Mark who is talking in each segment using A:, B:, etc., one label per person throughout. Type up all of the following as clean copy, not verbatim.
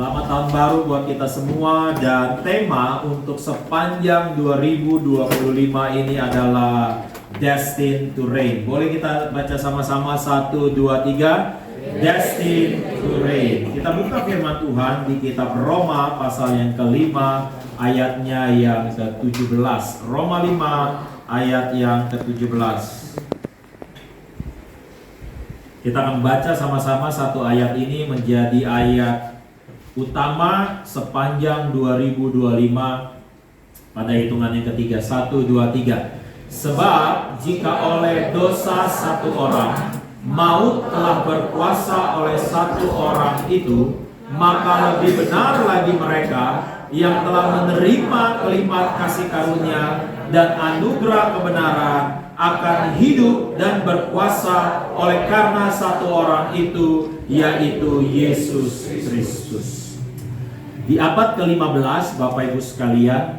A: Selamat tahun baru buat kita semua, dan tema untuk sepanjang 2025 ini adalah Destined to Reign. Boleh kita baca sama-sama 1, 2, 3. Destined to Reign. Kita buka firman Tuhan di kitab Roma pasal yang kelima, ayatnya yang ke-17. Roma 5 ayat yang ke-17. Kita akan baca sama-sama satu ayat ini menjadi ayat utama sepanjang 2025 pada hitungan yang ketiga. 1, 2, 3. Sebab jika oleh dosa satu orang maut telah berkuasa oleh satu orang itu, maka lebih benar lagi mereka yang telah menerima kelimpahan kasih karunia dan anugerah kebenaran akan hidup dan berkuasa oleh karena satu orang itu, yaitu Yesus Kristus. Di abad ke-15, Bapak Ibu sekalian,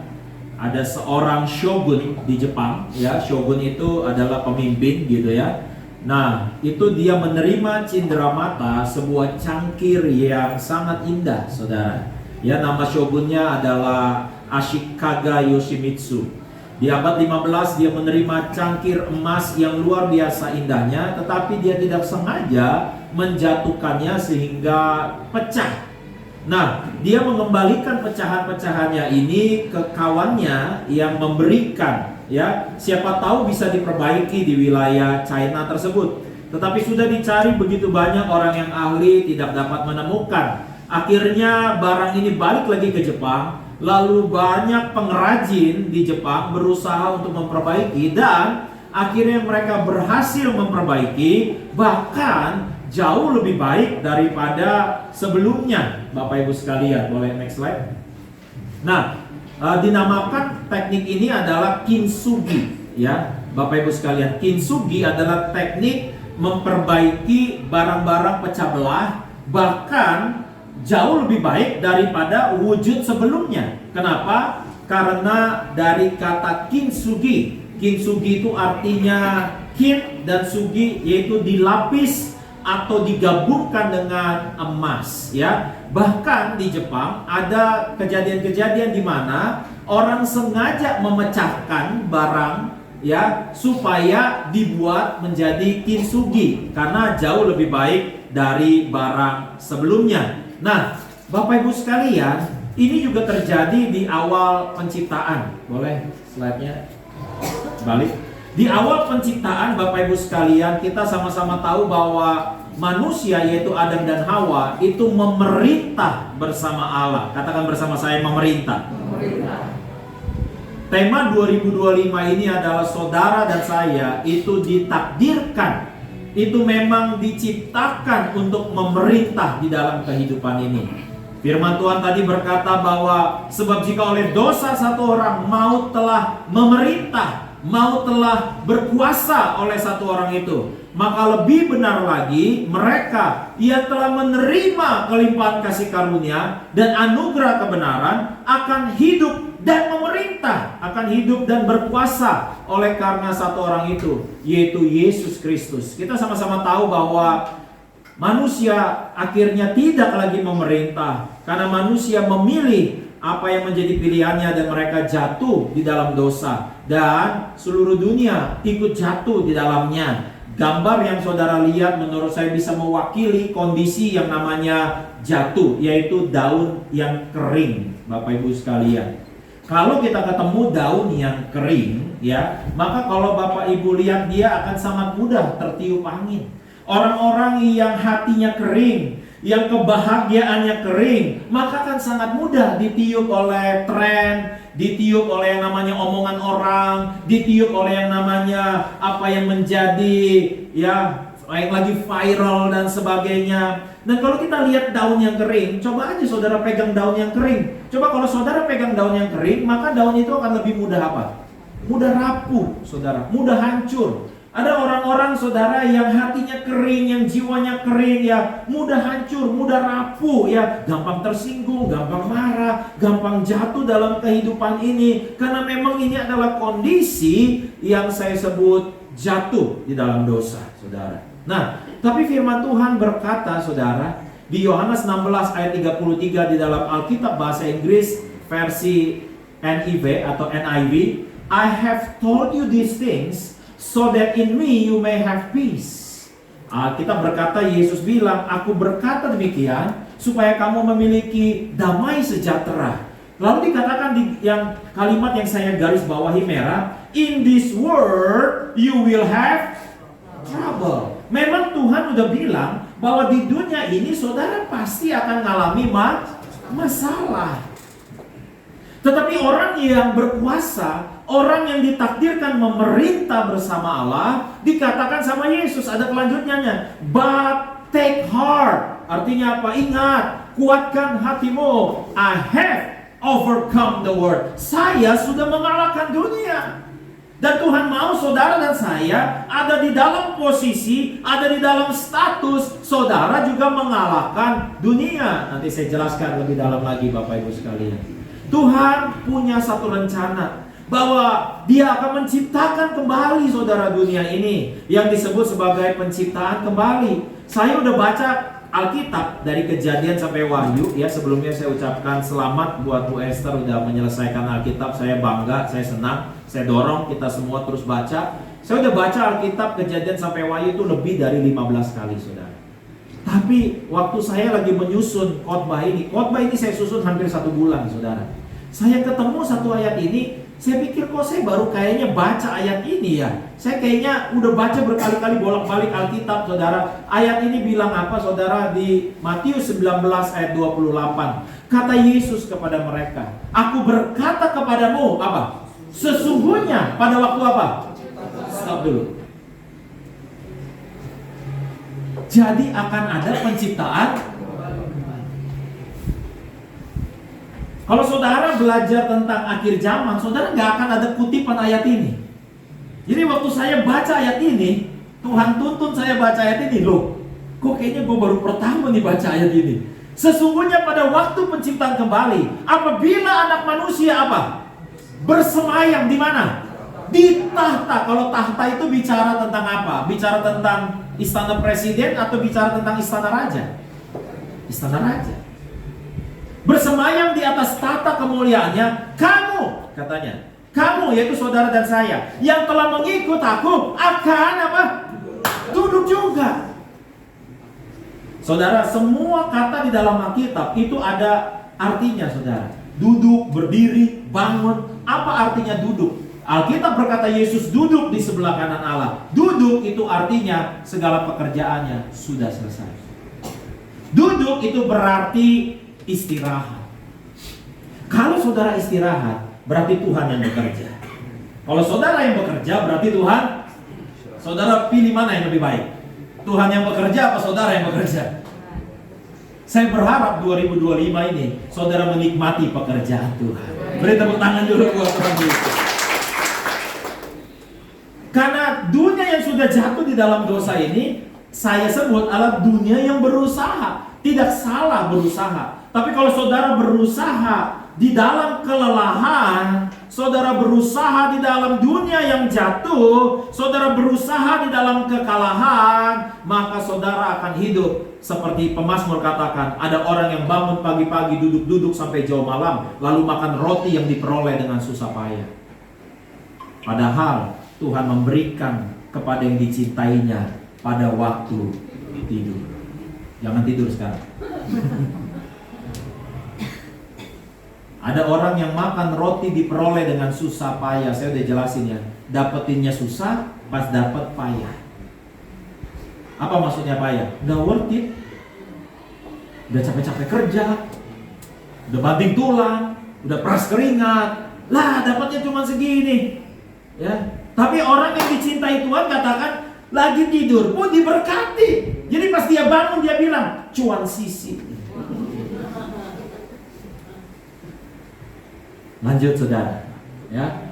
A: ada seorang shogun di Jepang, ya. Shogun itu adalah pemimpin gitu ya. Nah, itu dia menerima cenderamata sebuah cangkir yang sangat indah, saudara. Ya, nama shogunnya adalah Ashikaga Yoshimitsu. Di abad 15 dia menerima cangkir emas yang luar biasa indahnya, tetapi dia tidak sengaja menjatuhkannya sehingga pecah. Nah, dia mengembalikan pecahan-pecahannya ini ke kawannya yang memberikan, ya, siapa tahu bisa diperbaiki di wilayah China tersebut. Tetapi sudah dicari begitu banyak orang yang ahli, tidak dapat menemukan. Akhirnya barang ini balik lagi ke Jepang. Lalu banyak pengrajin di Jepang berusaha untuk memperbaiki, dan akhirnya mereka berhasil memperbaiki, bahkan jauh lebih baik daripada sebelumnya. Bapak Ibu sekalian, boleh next slide. Nah, dinamakan teknik ini adalah kintsugi, ya. Bapak Ibu sekalian, kintsugi adalah teknik memperbaiki barang-barang pecah belah, bahkan jauh lebih baik daripada wujud sebelumnya. Kenapa? Karena dari kata kintsugi. Kintsugi itu artinya kin dan sugi, yaitu dilapis atau digabungkan dengan emas, ya. Bahkan di Jepang ada kejadian-kejadian di mana orang sengaja memecahkan barang, ya, supaya dibuat menjadi kintsugi karena jauh lebih baik dari barang sebelumnya. Nah, Bapak Ibu sekalian, ini juga terjadi di awal penciptaan. Boleh slide-nya balik. Di awal penciptaan, Bapak Ibu sekalian, kita sama-sama tahu bahwa manusia, yaitu Adam dan Hawa, itu memerintah bersama Allah. Katakan bersama saya, memerintah. Tema 2025 ini adalah saudara dan saya itu ditakdirkan, itu memang diciptakan untuk memerintah di dalam kehidupan ini. Firman Tuhan tadi berkata bahwa sebab jika oleh dosa satu orang maut telah memerintah, maut telah berkuasa oleh satu orang itu, maka lebih benar lagi mereka yang telah menerima kelimpahan kasih karunia dan anugerah kebenaran akan hidup dan memerintah, akan hidup dan berkuasa oleh karena satu orang itu, yaitu Yesus Kristus. Kita sama-sama tahu bahwa manusia akhirnya tidak lagi memerintah karena manusia memilih apa yang menjadi pilihannya, dan mereka jatuh di dalam dosa, dan seluruh dunia ikut jatuh di dalamnya. Gambar yang saudara lihat menurut saya bisa mewakili kondisi yang namanya jatuh, yaitu daun yang kering. Bapak Ibu sekalian, kalau kita ketemu daun yang kering, ya, maka kalau Bapak Ibu lihat dia akan sangat mudah tertiup angin. Orang-orang yang hatinya kering, yang kebahagiaannya kering, maka akan sangat mudah ditiup oleh tren, ditiup oleh yang namanya omongan orang, ditiup oleh yang namanya apa yang menjadi, ya, yang lagi viral dan sebagainya. Dan kalau kita lihat daun yang kering, coba aja saudara pegang daun yang kering. Coba kalau saudara pegang daun yang kering, maka daun itu akan lebih mudah apa? Mudah rapuh, saudara, mudah hancur. Ada orang-orang saudara yang hatinya kering, yang jiwanya kering, ya, mudah hancur, mudah rapuh, ya, gampang tersinggung, gampang marah, gampang jatuh dalam kehidupan ini. Karena memang ini adalah kondisi yang saya sebut jatuh di dalam dosa, saudara. Nah, tapi firman Tuhan berkata, saudara, Di Yohanes 16 ayat 33 di dalam Alkitab bahasa Inggris versi NIV atau NIV, I have told you these things so that in me you may have peace. Kita berkata, Yesus bilang, aku berkata demikian supaya kamu memiliki damai sejahtera. Lalu dikatakan di yang kalimat yang saya garis bawahi merah, in this world you will have trouble. Memang Tuhan udah bilang bahwa di dunia ini saudara pasti akan mengalami masalah. Tetapi orang yang berkuasa, orang yang ditakdirkan memerintah bersama Allah, dikatakan sama Yesus, ada kelanjutannya, but take heart. Artinya apa? Ingat, kuatkan hatimu. I have overcome the world. Saya sudah mengalahkan dunia. Dan Tuhan mau saudara dan saya ada di dalam posisi, ada di dalam status saudara juga mengalahkan dunia. Nanti saya jelaskan lebih dalam lagi Bapak Ibu sekalian. Tuhan punya satu rencana bahwa Dia akan menciptakan kembali saudara dunia ini yang disebut sebagai penciptaan kembali. Saya udah baca Alkitab dari Kejadian sampai Wahyu ya. Sebelumnya saya ucapkan selamat buat Bu Esther udah menyelesaikan Alkitab. Saya bangga, saya senang, saya dorong kita semua terus baca. Saya udah baca Alkitab Kejadian sampai Wahyu itu lebih dari 15 kali saudara. Tapi waktu saya lagi menyusun khotbah ini saya susun hampir 1 bulan saudara. Saya ketemu satu ayat ini, saya pikir kok saya baru kayaknya baca ayat ini ya. Saya kayaknya udah baca berkali-kali bolak-balik Alkitab saudara. Ayat ini bilang apa saudara di Matius 19 ayat 28. Kata Yesus kepada mereka, aku berkata kepadamu apa? Sesungguhnya pada waktu apa? Stop dulu. Jadi akan ada penciptaan. Kalau saudara belajar tentang akhir zaman, saudara nggak akan ada kutipan ayat ini. Jadi waktu saya baca ayat ini, Tuhan tuntun saya baca ayat ini, loh, kok kayaknya gue baru pertama nih baca ayat ini. Sesungguhnya pada waktu penciptaan kembali, apabila anak manusia apa? Bersemayam di mana? Di tahta. Kalau tahta itu bicara tentang apa? Bicara tentang istana presiden atau bicara tentang istana raja? Istana raja. Bersemayam di atas tahta kemuliaannya, kamu, katanya, kamu yaitu saudara dan saya yang telah mengikut aku akan apa? Duduk juga. Saudara, semua kata di dalam Alkitab itu ada artinya saudara. Duduk, berdiri, bangun. Apa artinya duduk? Alkitab berkata Yesus duduk di sebelah kanan Allah. Duduk itu artinya segala pekerjaannya sudah selesai. Duduk itu berarti istirahat. Kalau saudara istirahat, berarti Tuhan yang bekerja. Kalau saudara yang bekerja, berarti Tuhan. Saudara pilih mana yang lebih baik? Tuhan yang bekerja apa saudara yang bekerja? Saya berharap 2025 ini saudara menikmati pekerjaan Tuhan. Beri tepuk tangan dulu buat Tuhan Yesus. Karena dunia yang sudah jatuh di dalam dosa ini, saya sebut adalah dunia yang berusaha. Tidak salah berusaha. Tapi kalau saudara berusaha di dalam kelelahan, saudara berusaha di dalam dunia yang jatuh, saudara berusaha di dalam kekalahan, maka saudara akan hidup seperti pemazmur katakan, ada orang yang bangun pagi-pagi duduk-duduk sampai jauh malam, lalu makan roti yang diperoleh dengan susah payah. Padahal Tuhan memberikan kepada yang dicintainya pada waktu tidur. Jangan tidur sekarang. Ada orang yang makan roti diperoleh dengan susah payah. Saya udah jelasin ya. Dapetinnya susah, pas dapet payah. Apa maksudnya payah? Gak worth it. Udah capek-capek kerja, udah banting tulang, udah peras keringat. Lah dapatnya cuma segini. Ya. Tapi orang yang dicintai Tuhan katakan lagi tidur pun diberkati. Jadi pas dia bangun dia bilang cuan sisi. Lanjut saudara, ya.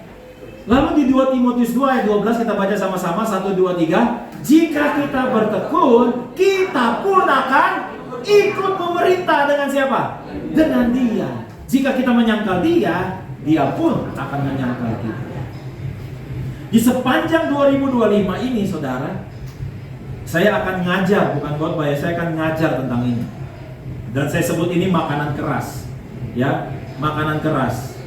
A: Lalu di 2 Timotius 2 ayat 12 kita baca sama-sama 1 2 3. Jika kita bertekun, kita pun akan ikut memerintah dengan siapa? Dengan Dia. Jika kita menyangkal Dia, Dia pun akan menyangkal kita. Di sepanjang 2025 ini saudara, saya akan ngajar, bukan khotbah ya, saya akan ngajar tentang ini. Dan saya sebut ini makanan keras. Ya, makanan keras.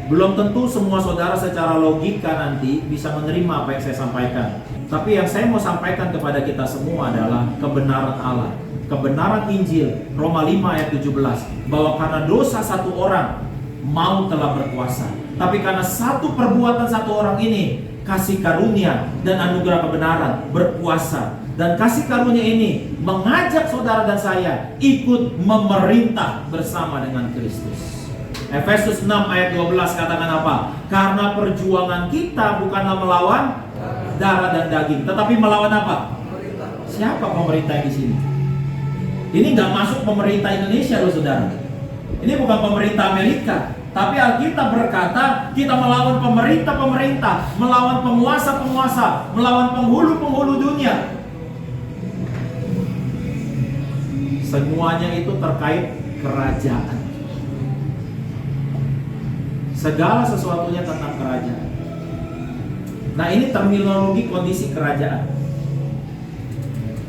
A: Belum tentu semua saudara secara logika nanti bisa menerima apa yang saya sampaikan. Tapi yang saya mau sampaikan kepada kita semua adalah kebenaran Allah. Kebenaran Injil, Roma 5 ayat 17. Bahwa karena dosa satu orang, maut telah berkuasa. Tapi karena satu perbuatan satu orang ini, kasih karunia dan anugerah kebenaran berkuasa. Dan kasih karunia ini mengajak saudara dan saya ikut memerintah bersama dengan Kristus. Efesus 6 ayat 12 katakan apa? Karena perjuangan kita bukanlah melawan darah dan daging, tetapi melawan apa? Siapa pemerintah di sini? Ini nggak masuk pemerintah Indonesia loh saudara. Ini bukan pemerintah Amerika. Tapi Alkitab berkata kita melawan pemerintah-pemerintah, melawan penguasa-penguasa, melawan penghulu-penghulu dunia. Semuanya itu terkait kerajaan. Segala sesuatunya tentang kerajaan. Nah, ini terminologi kondisi kerajaan.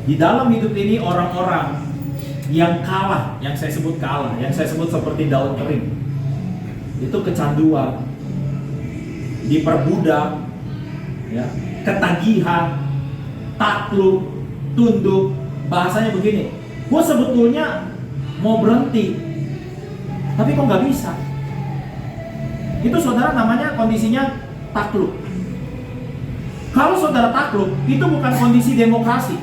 A: Di dalam hidup ini orang-orang yang kalah, yang saya sebut kalah, yang saya sebut seperti daun kering, itu kecanduan, diperbudak, ya, ketagihan, takluk, tunduk. Bahasanya begini, gue sebetulnya mau berhenti, tapi kok nggak bisa. Itu saudara namanya kondisinya takluk. Kalau saudara takluk, itu bukan kondisi demokrasi.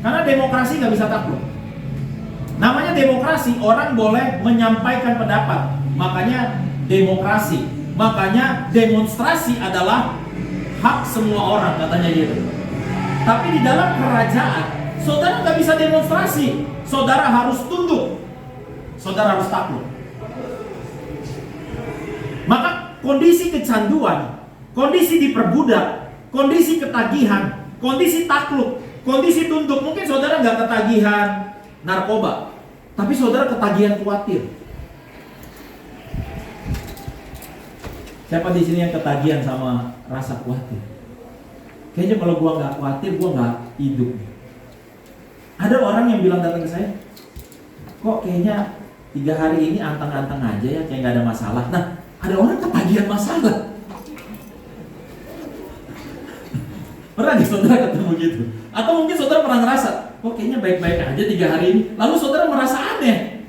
A: Karena demokrasi nggak bisa takluk. Namanya demokrasi, orang boleh menyampaikan pendapat. Makanya demokrasi. Makanya demonstrasi adalah hak semua orang, katanya gitu. Tapi di dalam kerajaan, saudara nggak bisa demonstrasi. Saudara harus tunduk. Saudara harus takluk. Maka kondisi kecanduan, kondisi diperbudak, kondisi ketagihan, kondisi takluk, kondisi tunduk. Mungkin saudara nggak ketagihan narkoba, tapi saudara ketagihan khawatir. Siapa di sini yang ketagihan sama rasa khawatir? Kayaknya kalau gua nggak khawatir, gua nggak hidup. Ada orang yang bilang datang ke saya, kok kayaknya 3 hari ini anteng-anteng aja ya, kayak nggak ada masalah. Nah, ada orang ketagihan masalah. Pernah di saudara ketemu gitu? Atau mungkin saudara pernah ngerasa, kok kayaknya baik-baik aja 3 hari ini, lalu saudara merasa aneh.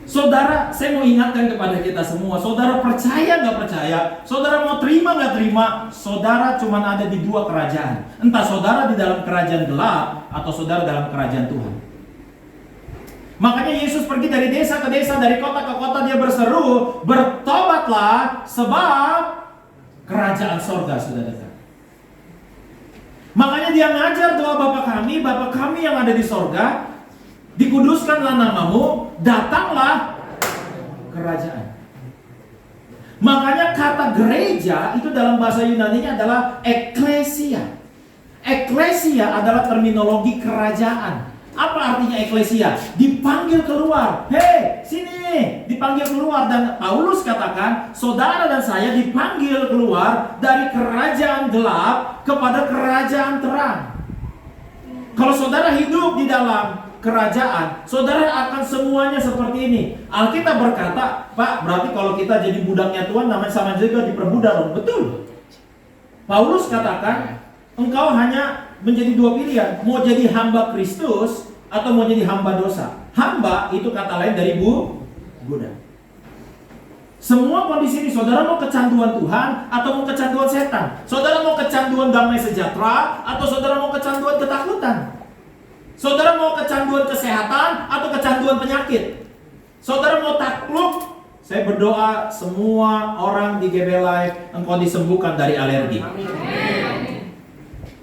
A: Saudara, saya mau ingatkan kepada kita semua, saudara percaya nggak percaya, saudara mau terima nggak terima, saudara cuma ada di 2 kerajaan. Entah saudara di dalam kerajaan gelap atau saudara dalam kerajaan Tuhan. Makanya Yesus pergi dari desa ke desa, dari kota ke kota, dia berseru, bertobatlah sebab kerajaan sorga sudah dekat. Makanya dia ngajar doa Bapa kami yang ada di sorga, dikuduskanlah namamu, datanglah kerajaan. Makanya kata gereja itu dalam bahasa Yunani-nya adalah eklesia. Eklesia adalah terminologi kerajaan. Apa artinya eklesia? Dipanggil keluar. Hei, sini, dipanggil keluar. Dan Paulus katakan, saudara dan saya dipanggil keluar dari kerajaan gelap kepada kerajaan terang. Kalau saudara hidup di dalam kerajaan, saudara akan semuanya seperti ini. Alkitab berkata, Pak, berarti kalau kita jadi budaknya Tuhan, namanya sama juga diperbudak dong. Betul. Paulus katakan, engkau hanya menjadi 2 pilihan, mau jadi hamba Kristus atau mau jadi hamba dosa. Hamba itu kata lain dari budak. Semua kondisi ini, saudara mau kecanduan Tuhan atau mau kecanduan setan? Saudara mau kecanduan damai sejahtera atau saudara mau kecanduan ketakutan? Saudara mau kecanduan kesehatan atau kecanduan penyakit? Saudara mau takluk? Saya berdoa semua orang di GB Live engkau disembuhkan dari alergi. Amin.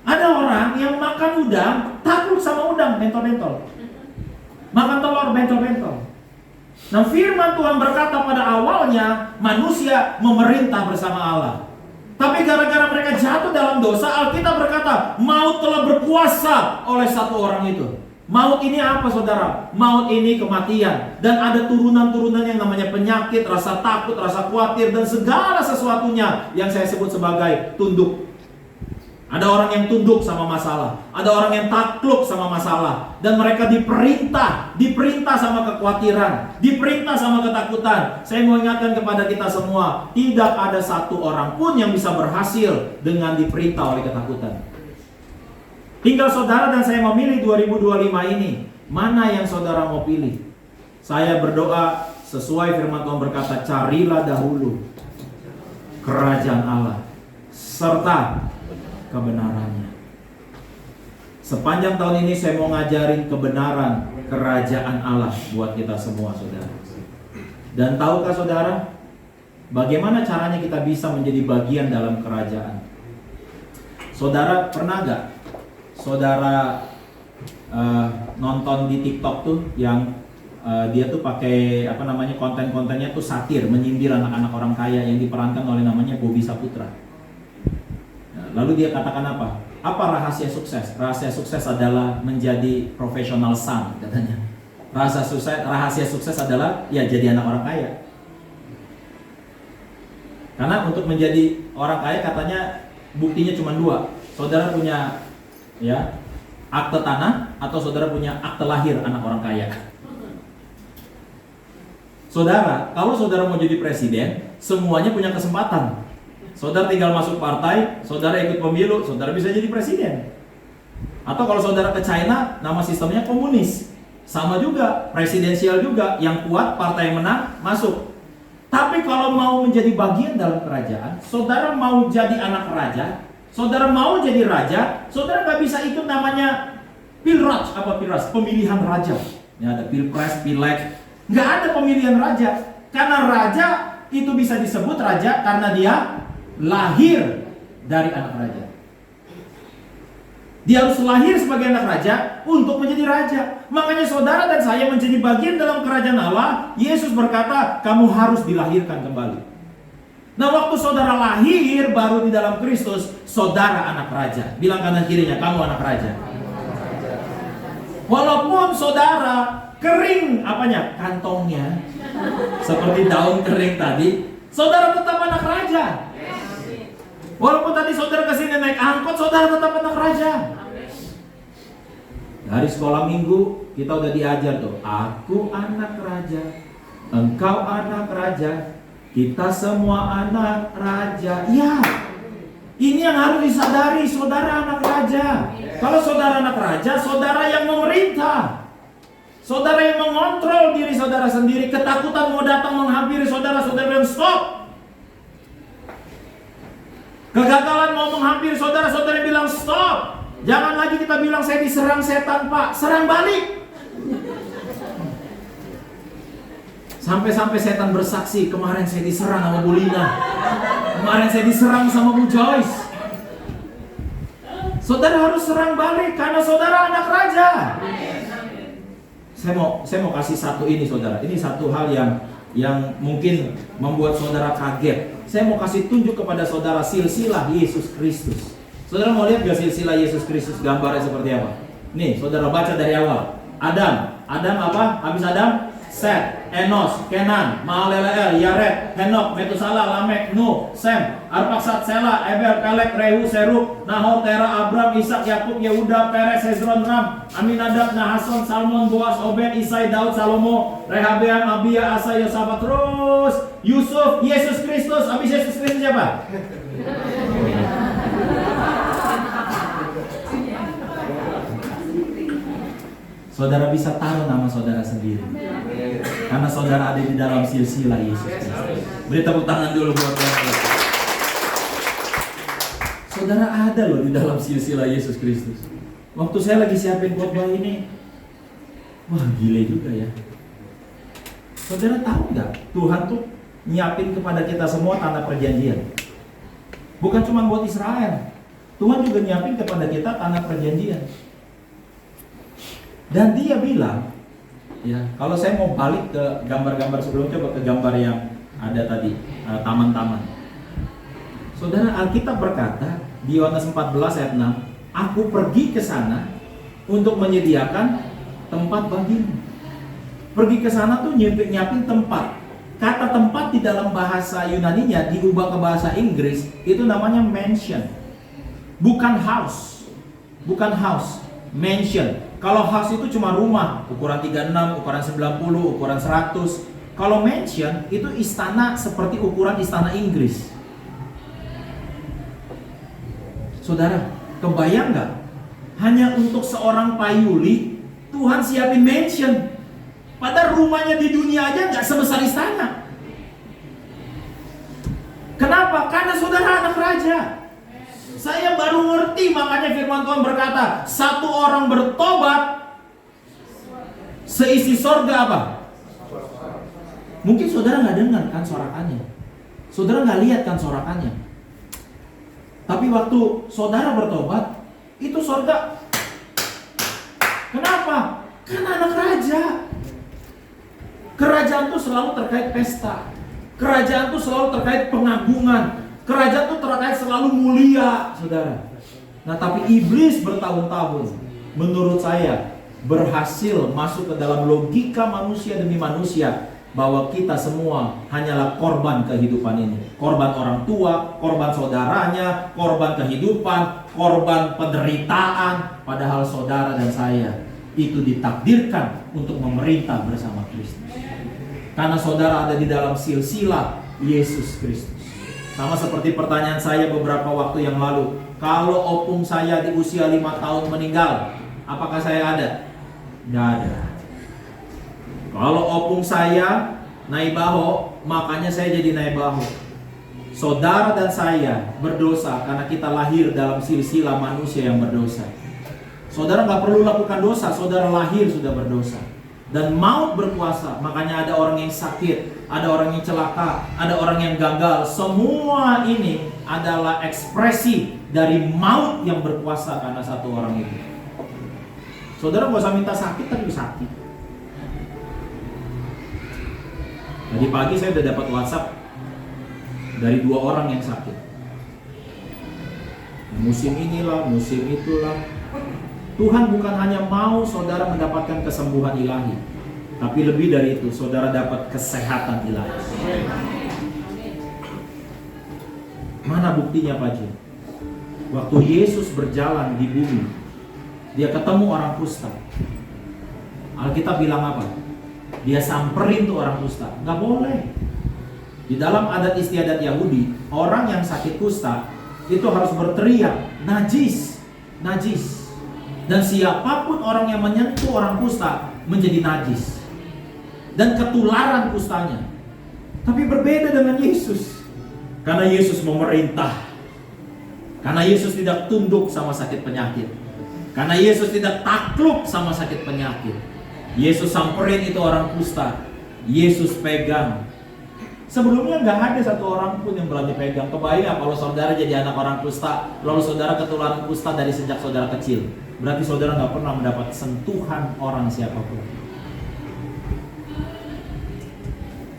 A: Ada orang yang makan udang, takluk sama udang, bentol-bentol. Makan telur, bentol-bentol. Nah, firman Tuhan berkata pada awalnya manusia memerintah bersama Allah. Tapi gara-gara mereka jatuh dalam dosa, Alkitab berkata maut telah berkuasa oleh satu orang itu. Maut ini apa saudara? Maut ini kematian. Dan ada turunan-turunan yang namanya penyakit, rasa takut, rasa khawatir, dan segala sesuatunya yang saya sebut sebagai tunduk. Ada orang yang tunduk sama masalah, ada orang yang takluk sama masalah, dan mereka diperintah sama kekhawatiran, diperintah sama ketakutan. Saya mau ingatkan kepada kita semua, tidak ada satu orang pun yang bisa berhasil dengan diperintah oleh ketakutan. Tinggal saudara dan saya memilih 2025 ini, mana yang saudara mau pilih. Saya berdoa sesuai firman Tuhan berkata, carilah dahulu kerajaan Allah serta kebenarannya. Sepanjang tahun ini saya mau ngajarin kebenaran kerajaan Allah buat kita semua, saudara. Dan tahukah saudara, bagaimana caranya kita bisa menjadi bagian dalam kerajaan? Saudara pernah gak saudara nonton di TikTok tuh yang dia tuh pakai konten-kontennya tuh satir, menyindir anak-anak orang kaya yang diperankan oleh namanya Bobby Saputra. Lalu dia katakan apa? Apa rahasia sukses? Rahasia sukses adalah menjadi profesional son, katanya. Rahasia sukses adalah ya jadi anak orang kaya. Karena untuk menjadi orang kaya katanya buktinya cuma dua. Saudara punya ya akte tanah atau saudara punya akte lahir anak orang kaya. Saudara, kalau saudara mau jadi presiden, semuanya punya kesempatan. Saudara tinggal masuk partai, saudara ikut pemilu, saudara bisa jadi presiden. Atau kalau saudara ke China, nama sistemnya komunis. Sama juga, presidensial juga, yang kuat, partai yang menang, masuk. Tapi kalau mau menjadi bagian dalam kerajaan, saudara mau jadi anak raja, saudara mau jadi raja, saudara gak bisa ikut namanya pilraj, pemilihan raja. Ya, ada pilpres, pileg, gak ada pemilihan raja. Karena raja itu bisa disebut raja karena dia lahir dari anak raja. Dia harus lahir sebagai anak raja untuk menjadi raja. Makanya saudara dan saya menjadi bagian dalam kerajaan Allah. Yesus berkata, kamu harus dilahirkan kembali. Nah, waktu saudara lahir baru di dalam Kristus, saudara anak raja. Bilang kanan kirinya, kamu anak raja. Walaupun saudara kering kantongnya, seperti daun kering tadi, saudara tetap anak raja. Walaupun tadi saudara kesini naik angkot, saudara tetap anak raja. Dari sekolah minggu kita udah diajar tuh, aku anak raja, engkau anak raja, kita semua anak raja. Ya, ini yang harus disadari, saudara anak raja. Kalau saudara anak raja, saudara yang memerintah, saudara yang mengontrol diri saudara sendiri. Ketakutan mau datang menghampiri saudara, saudara bilang stop. Kegagalan mau menghampiri saudara, saudara bilang stop. Jangan lagi kita bilang saya diserang setan, Pak. Serang balik. Sampai-sampai setan bersaksi, kemarin saya diserang sama Bu Lina, kemarin saya diserang sama Bu Joyce. Saudara harus serang balik karena saudara anak raja. Saya mau kasih satu ini, saudara. Ini satu hal yang mungkin membuat saudara kaget. Saya mau kasih tunjuk kepada saudara silsilah Yesus Kristus. Saudara mau lihat gak silsilah Yesus Kristus gambarnya seperti apa? Nih, saudara baca dari awal. Adam apa? Habis Adam, Set, Enos, Kenan, Mahalaleel, Yared, Henok, Metusala, Lamek, Nuh, Sem, Arpaksad, Sela, Eber, Pelek, Rehu, Seruk, Nahor, Tera, Abram, Ishak, Yakub, Yehuda, Peres, Hezron, Ram, Aminadab, Nahason, Salmon, Boas, Obed, Isai, Daud, Salomo, Rehabeam, Abia, Asa, Yosafat, terus Yusuf, Yesus Kristus. Habis Yesus Kristus siapa? Saudara bisa taruh nama saudara sendiri karena saudara ada di dalam silsilah Yesus Kristus. Beri tepuk tangan dulu buat saudara. Saudara ada loh di dalam silsilah Yesus Kristus. Waktu saya lagi siapin khotbah ini, wah gile juga ya. Saudara tahu nggak? Tuhan tuh nyiapin kepada kita semua tanah perjanjian. Bukan cuma buat Israel. Tuhan juga nyiapin kepada kita tanah perjanjian. Dan dia bilang, ya, kalau saya mau balik ke gambar-gambar sebelumnya, coba ke gambar yang ada tadi, taman-taman. Saudara, Alkitab berkata di Yohanes 14 ayat 6, aku pergi ke sana untuk menyediakan tempat bagimu. Pergi ke sana tuh nyiapin tempat. Kata tempat di dalam bahasa Yunaninya diubah ke bahasa Inggris, itu namanya mansion. Bukan house. Bukan house. Mansion. Kalau house itu cuma rumah, ukuran 36, ukuran 90, ukuran 100. Kalau mansion itu istana seperti ukuran istana Inggris. Saudara, kebayang nggak? Hanya untuk seorang payuli, Tuhan siapin mansion. Padahal rumahnya di dunia aja nggak sebesar istana. Kenapa? Karena saudara anak raja. Saya baru ngerti, makanya firman Tuhan berkata, satu orang bertobat, seisi sorga apa? Mungkin saudara nggak dengar kan sorakannya. Saudara nggak lihat kan sorakannya. Tapi waktu saudara bertobat, itu sorga. Kenapa? Karena anak raja. Kerajaan itu selalu terkait pesta. Kerajaan itu selalu terkait pengagungan. Kerajaan itu terkait selalu mulia, saudara. Nah, tapi iblis bertahun-tahun, menurut saya, berhasil masuk ke dalam logika manusia demi manusia, bahwa kita semua hanyalah korban kehidupan ini. Korban orang tua, korban saudaranya, korban kehidupan, korban penderitaan. Padahal saudara dan saya itu ditakdirkan untuk memerintah bersama Kristus. Karena saudara ada di dalam silsilah Yesus Kristus. Sama seperti pertanyaan saya beberapa waktu yang lalu. Kalau opung saya di usia 5 tahun meninggal, apakah saya ada? Nggak ada. Kalau opung saya naibaho, makanya saya jadi naibaho. Saudara dan saya berdosa karena kita lahir dalam silsilah manusia yang berdosa. Saudara nggak perlu lakukan dosa, saudara lahir sudah berdosa. Dan maut berkuasa, makanya ada orang yang sakit, ada orang yang celaka, ada orang yang gagal. Semua ini adalah ekspresi dari maut yang berkuasa karena satu orang itu. Saudara nggak usah minta sakit, tapi sakit. Tadi pagi saya udah dapat WhatsApp dari 2 orang yang sakit. Musim inilah, musim itulah. Tuhan bukan hanya mau saudara mendapatkan kesembuhan ilahi, tapi lebih dari itu, saudara dapat kesehatan ilahi. Mana buktinya Pak Jin? Waktu Yesus berjalan di bumi, dia ketemu orang kusta. Alkitab bilang apa? Dia samperin tuh orang kusta. Nggak boleh. Di dalam adat istiadat Yahudi, orang yang sakit kusta itu harus berteriak, najis, najis. Dan siapapun orang yang menyentuh orang kusta menjadi najis dan ketularan kustanya. Tapi berbeda dengan Yesus, karena Yesus memerintah, karena Yesus tidak tunduk sama sakit penyakit, karena Yesus tidak takluk sama sakit penyakit. Yesus samperin itu orang kusta, Yesus pegang. Sebelumnya nggak ada satu orang pun yang berani pegang. Kebayang kalau saudara jadi anak orang kusta, lalu saudara ketularan kusta dari sejak saudara kecil. Berarti saudara nggak pernah mendapat sentuhan orang siapapun.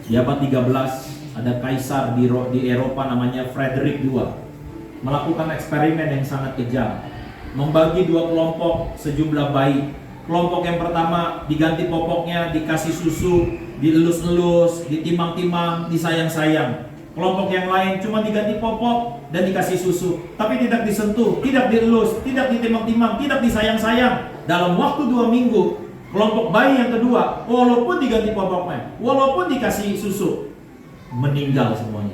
A: Di abad 13 ada kaisar di Eropa namanya Frederick II, melakukan eksperimen yang sangat kejam, membagi 2 kelompok sejumlah bayi. Kelompok yang pertama diganti popoknya, dikasih susu, dielus-elus, ditimang-timang, disayang-sayang. Kelompok yang lain cuma diganti popok dan dikasih susu, tapi tidak disentuh, tidak dielus, tidak ditimang-timang, tidak disayang-sayang. Dalam waktu 2 minggu, kelompok bayi yang kedua, walaupun diganti popoknya, walaupun dikasih susu, meninggal semuanya.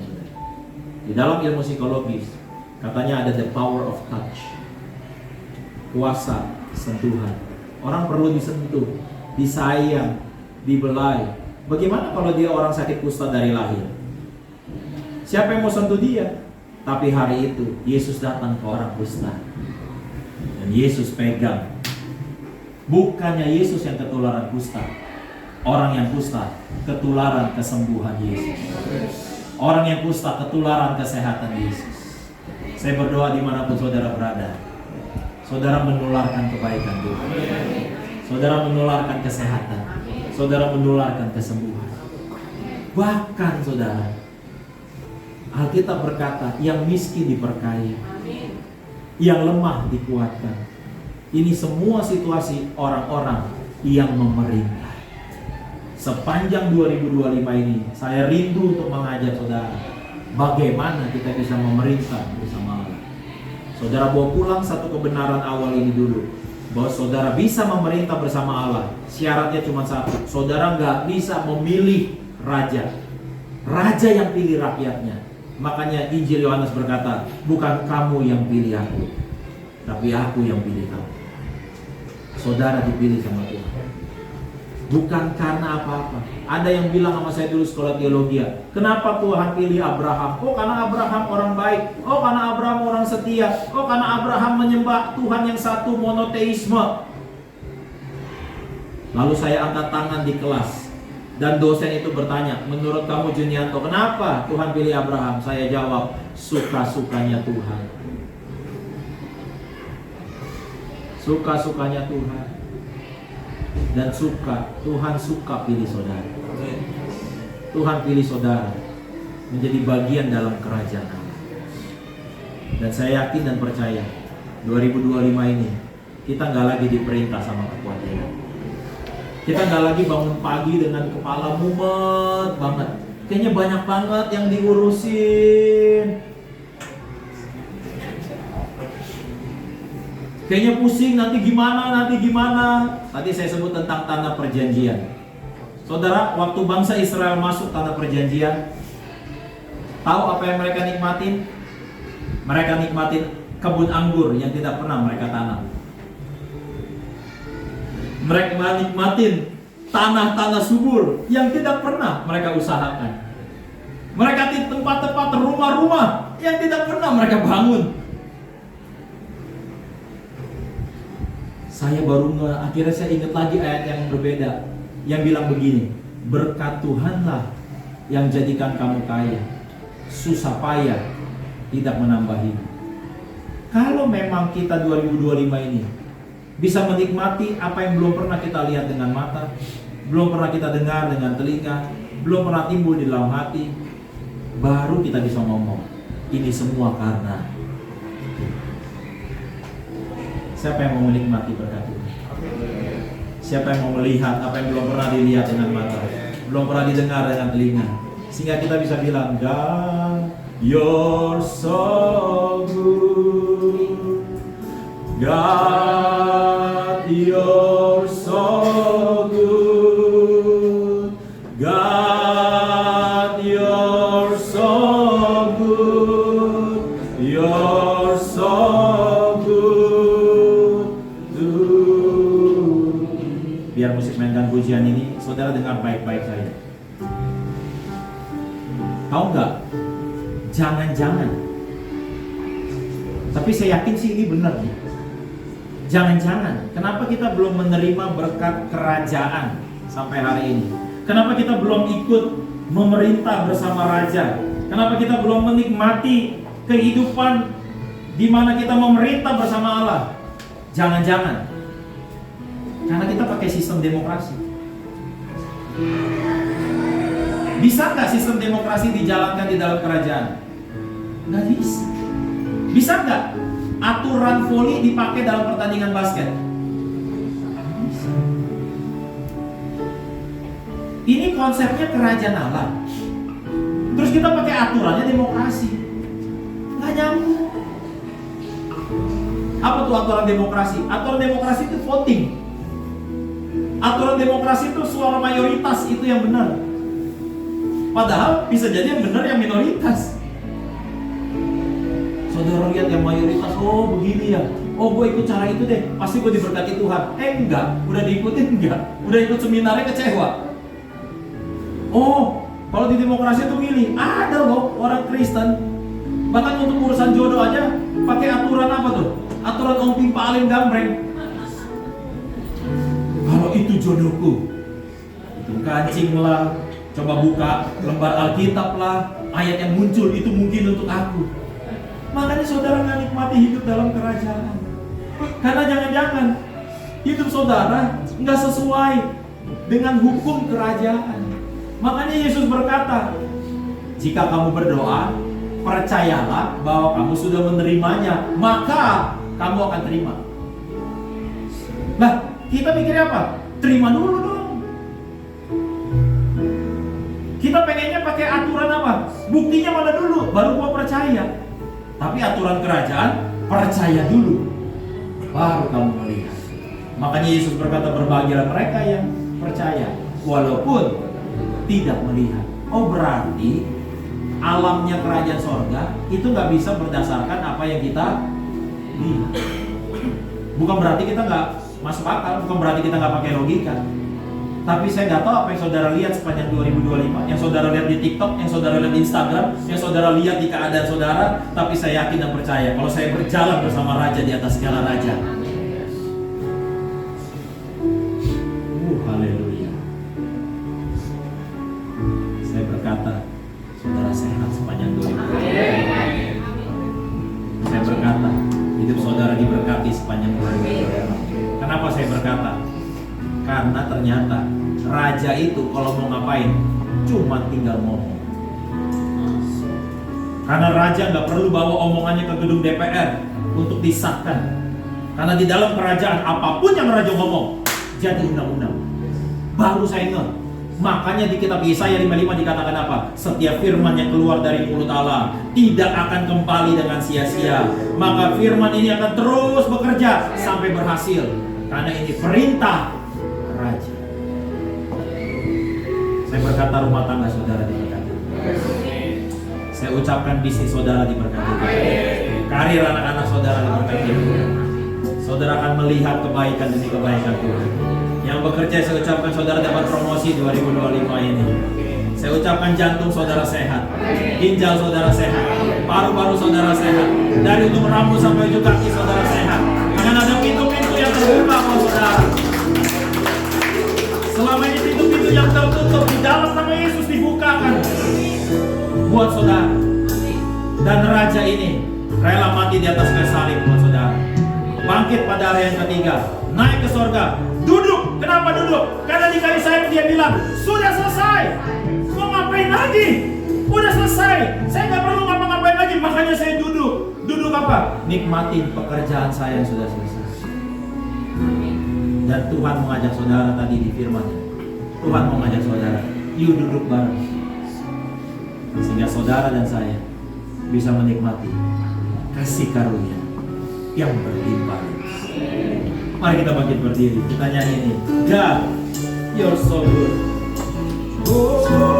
A: Di dalam ilmu psikologis, katanya ada the power of touch, kuasa sentuhan. Orang perlu disentuh, disayang, dibelai. Bagaimana kalau dia orang sakit kusta dari lahir? Siapa yang mau sentuh dia? Tapi hari itu Yesus datang ke orang kusta dan Yesus pegang. Bukannya Yesus yang ketularan kusta, orang yang kusta ketularan kesembuhan Yesus. Orang yang kusta ketularan kesehatan Yesus. Saya berdoa dimanapun saudara berada, saudara menularkan kebaikan Tuhan, saudara menularkan kesehatan, saudara menularkan kesembuhan. Bahkan saudara, Alkitab berkata, yang miskin diberkati, yang lemah dikuatkan. Ini semua situasi orang-orang yang memerintah. Sepanjang 2025 ini, saya rindu untuk mengajak saudara bagaimana kita bisa memerintah bersama Allah. Saudara bawa pulang satu kebenaran awal ini dulu, bahwa saudara bisa memerintah bersama Allah. Syaratnya cuma satu, saudara nggak bisa memilih raja. Raja yang pilih rakyatnya. Makanya Injil Yohanes berkata, bukan kamu yang pilih aku, tapi aku yang pilih kamu. Saudara dipilih sama Tuhan, bukan karena apa-apa. Ada yang bilang sama saya dulu sekolah teologi, kenapa Tuhan pilih Abraham? Oh karena Abraham orang baik. Oh karena Abraham orang setia. Oh karena Abraham menyembah Tuhan yang satu, monoteisme. Lalu saya angkat tangan di kelas, dan dosen itu bertanya, menurut kamu Junianto, kenapa Tuhan pilih Abraham? Saya jawab, suka-sukanya Tuhan. Suka-sukanya Tuhan. Dan Tuhan suka pilih saudara. Tuhan pilih saudara menjadi bagian dalam kerajaan Allah. Dan saya yakin dan percaya 2025 ini kita nggak lagi diperintah sama kekhawatiran. Kita nggak lagi bangun pagi dengan kepala mumet banget. Kayaknya banyak banget yang diurusin. Kayaknya pusing, nanti gimana. Tadi saya sebut tentang tanah perjanjian. Saudara, waktu bangsa Israel masuk tanah perjanjian, tahu apa yang mereka nikmatin? Mereka nikmatin kebun anggur yang tidak pernah mereka tanam. Mereka nikmatin tanah-tanah subur yang tidak pernah mereka usahakan. Mereka di tempat-tempat rumah-rumah yang tidak pernah mereka bangun. Akhirnya saya ingat lagi ayat yang berbeda, yang bilang begini, berkat Tuhanlah yang jadikan kamu kaya, susah payah tidak menambahi. Kalau memang kita 2025 ini bisa menikmati apa yang belum pernah kita lihat dengan mata, belum pernah kita dengar dengan telinga, belum pernah timbul di dalam hati, baru kita bisa ngomong, ini semua karena siapa yang mau menikmati berkat Tuhan? Siapa yang mau melihat apa yang belum pernah dilihat dengan mata, belum pernah didengar dengan telinga, sehingga kita bisa bilang, God, you're so good. God, you're so good. God, you're so good. You're so good to me. Biar musik mainkan pujian ini, saudara dengar baik-baik saya. Tahu nggak? Jangan-jangan. Tapi saya yakin sih ini benar nih. Jangan-jangan, kenapa kita belum menerima berkat kerajaan sampai hari ini? Kenapa kita belum ikut memerintah bersama raja? Kenapa kita belum menikmati kehidupan di mana kita memerintah bersama Allah? Jangan-jangan karena kita pakai sistem demokrasi. Bisa nggak sistem demokrasi dijalankan di dalam kerajaan? Nggak bisa. Bisa nggak aturan voli dipakai dalam pertandingan basket? Bisa. Ini konsepnya kerajaan Allah. Terus kita pakai aturannya demokrasi. Nggak nyambung. Apa tuh aturan demokrasi? Aturan demokrasi itu voting. Aturan demokrasi itu suara mayoritas itu yang benar. Padahal bisa jadi yang benar yang minoritas. Saudara lihat yang mayoritas, oh begini ya, oh gue ikut cara itu deh, pasti gue diberkati Tuhan. Enggak, udah diikutin enggak, udah ikut seminarnya kecewa. Oh, kalau di demokrasi itu milih, ada loh orang Kristen, bahkan untuk urusan jodoh aja pakai aturan apa tuh? Aturan omping paling gambreng. Kalau itu jodohku, itu kancing lah, coba buka lembar Alkitab lah, ayat yang muncul itu mungkin untuk aku. Makanya saudara nggak nikmati hidup dalam kerajaan. Karena jangan-jangan hidup saudara nggak sesuai dengan hukum kerajaan. Makanya Yesus berkata, jika kamu berdoa, percayalah bahwa kamu sudah menerimanya, maka kamu akan terima. Nah, kita mikirnya apa? Terima dulu dong. Kita pengennya pakai aturan apa? Buktinya mana dulu, baru gua percaya. Tapi aturan kerajaan Percaya dulu, baru kamu melihat. Makanya Yesus berkata, berbahagialah mereka yang percaya walaupun tidak melihat. Oh, berarti alamnya kerajaan sorga itu nggak bisa berdasarkan apa yang kita lihat. Bukan berarti kita nggak masuk akal, bukan berarti kita nggak pakai logika. Tapi saya nggak tahu apa yang saudara lihat sepanjang 2025, yang saudara lihat di TikTok, yang saudara lihat di Instagram, yang saudara lihat di keadaan saudara. Tapi saya yakin dan percaya kalau saya berjalan bersama Raja di atas segala raja. Haleluya. Saya berkata, saudara sehat sepanjang 2025. Saya berkata, hidup saudara diberkati sepanjang 2025. Kenapa saya berkata? Karena ternyata raja itu kalau mau ngapain cuma tinggal ngomong. Karena raja nggak perlu bawa omongannya ke gedung DPR untuk disahkan. Karena di dalam kerajaan apapun yang raja ngomong jadi undang-undang. Baru saya ingat. Makanya di kitab Yesaya 55 dikatakan apa? Setiap firman yang keluar dari mulut Allah tidak akan kembali dengan sia-sia. Maka firman ini akan terus bekerja sampai berhasil. Karena ini perintah raja. Saya berkata rumah tangga saudara diberkati. Saya ucapkan bisnis saudara diberkati. Karir anak-anak saudara diberkati. Saudara akan melihat kebaikan demi kebaikan Tuhan. Yang bekerja saya ucapkan saudara dapat promosi 2025 ini. Saya ucapkan jantung saudara sehat, ginjal saudara sehat, paru-paru saudara sehat, dari ujung rambut sampai ujung kaki saudara sehat. Akan ada pintu-pintu yang terbuka buat saudara. Selama ini pintu-pintu yang tertutup di dalam nama Yesus dibukakan buat saudara. Dan raja ini rela mati di atas kayu salib buat saudara. Bangkit pada hari yang ketiga, naik ke sorga, duduk. Kenapa duduk? Karena di kayu salib dia bilang, sudah selesai. Mau ngapain lagi? Udah selesai. Saya nggak perlu ngapa-ngapain lagi. Makanya saya duduk. Duduk apa? Nikmatin pekerjaan saya yang sudah selesai. Dan Tuhan mengajak saudara tadi di firman. Tuhan mengajak saudara, yuk duduk bareng. Sehingga saudara dan saya bisa menikmati kasih karunia yang berlimpah. Mari kita bangkit berdiri, kita nyanyi ini. God, you're so good. Oh.